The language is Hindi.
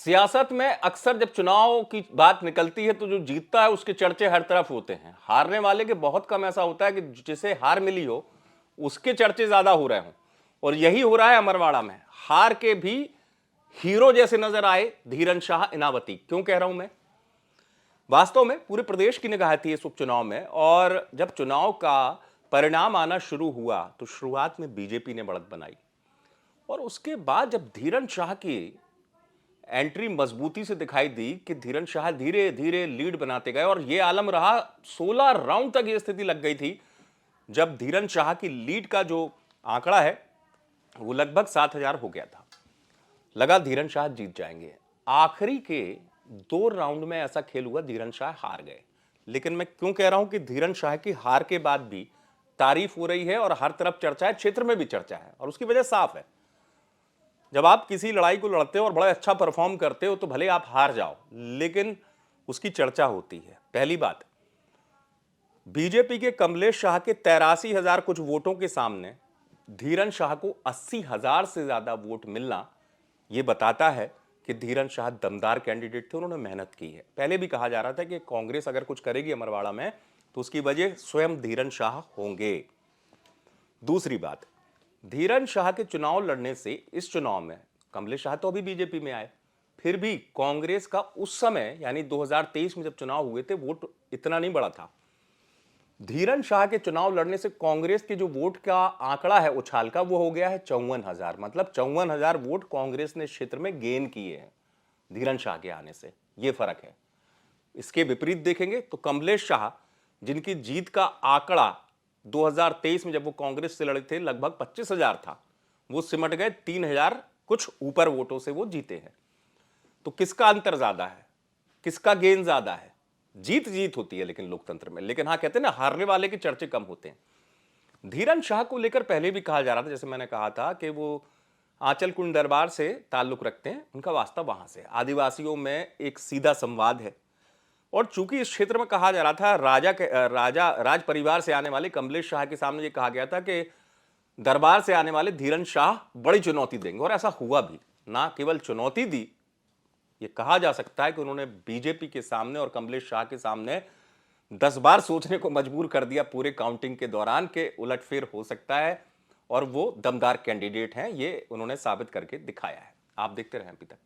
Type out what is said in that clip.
सियासत में अक्सर जब चुनाव की बात निकलती है तो जो जीतता है उसके चर्चे हर तरफ होते हैं। हारने वाले के बहुत कम ऐसा होता है कि जिसे हार मिली हो उसके चर्चे ज्यादा हो रहे हों। और यही हो रहा है अमरवाड़ा में। हार के भी हीरो जैसे नजर आए धीरन शाह इनावती। क्यों कह रहा हूं मैं? वास्तव में पूरे प्रदेश की निगाह थी इस उपचुनाव में, और जब चुनाव का परिणाम आना शुरू हुआ तो शुरुआत में बीजेपी ने बढ़त बनाई, और उसके बाद जब धीरन शाह की एंट्री मजबूती से दिखाई दी कि धीरन शाह धीरे धीरे लीड बनाते गए, और यह आलम रहा 16 राउंड तक यह स्थिति लग गई थी जब धीरन शाह की लीड का जो आंकड़ा है वो लगभग 7,000 हो गया था। लगा धीरन शाह जीत जाएंगे। आखिरी के 2 राउंड में ऐसा खेल हुआ, धीरन शाह हार गए। लेकिन मैं क्यों कह रहा हूं कि धीरन शाह की हार के बाद भी तारीफ हो रही है और हर तरफ चर्चा है, क्षेत्र में भी चर्चा है, और उसकी वजह साफ है। जब आप किसी लड़ाई को लड़ते हो और बड़ा अच्छा परफॉर्म करते हो तो भले आप हार जाओ, लेकिन उसकी चर्चा होती है। पहली बात, बीजेपी के कमलेश शाह के 83,000 कुछ वोटों के सामने धीरन शाह को 80,000 से ज्यादा वोट मिलना यह बताता है कि धीरन शाह दमदार कैंडिडेट थे, उन्होंने मेहनत की है। पहले भी कहा जा रहा था कि कांग्रेस अगर कुछ करेगी अमरवाड़ा में तो उसकी वजह स्वयं धीरन शाह होंगे। दूसरी बात, धीरन शाह के चुनाव लड़ने से इस चुनाव में कमलेश शाह तो अभी बीजेपी में आए, फिर भी कांग्रेस का उस समय यानी 2023 में जब चुनाव हुए थे वोट इतना नहीं बढ़ा था। धीरन शाह के चुनाव लड़ने से कांग्रेस के जो वोट का आंकड़ा है उछाल का, वो हो गया है 54,000। मतलब 54,000 वोट कांग्रेस ने क्षेत्र में गेन किए हैं धीरन शाह के आने से। यह फर्क है। इसके विपरीत देखेंगे तो कमलेश शाह, जिनकी जीत का आंकड़ा 2023 में जब वो कांग्रेस से लड़े थे लगभग 25,000 था, वो सिमट गए 3,000 कुछ ऊपर वोटों से वो जीते हैं। तो किसका अंतर ज्यादा है, किसका गेन ज्यादा है? जीत जीत होती है लेकिन लोकतंत्र में। लेकिन हाँ, कहते हैं ना, हारने वाले के चर्चे कम होते हैं। धीरन शाह को लेकर पहले भी कहा जा रहा था, जैसे मैंने कहा था कि वो आंचल कुंड दरबार से ताल्लुक रखते हैं, उनका वास्ता वहां से, आदिवासियों में एक सीधा संवाद है। और चूंकि इस क्षेत्र में कहा जा रहा था राज परिवार से आने वाले कमलेश शाह के सामने ये कहा गया था कि दरबार से आने वाले धीरन शाह बड़ी चुनौती देंगे, और ऐसा हुआ भी। ना केवल चुनौती दी, ये कहा जा सकता है कि उन्होंने बीजेपी के सामने और कमलेश शाह के सामने 10 बार सोचने को मजबूर कर दिया पूरे काउंटिंग के दौरान के उलटफेर हो सकता है, और वो दमदार कैंडिडेट हैं, ये उन्होंने साबित करके दिखाया है। आप देखते रहें अभी तक।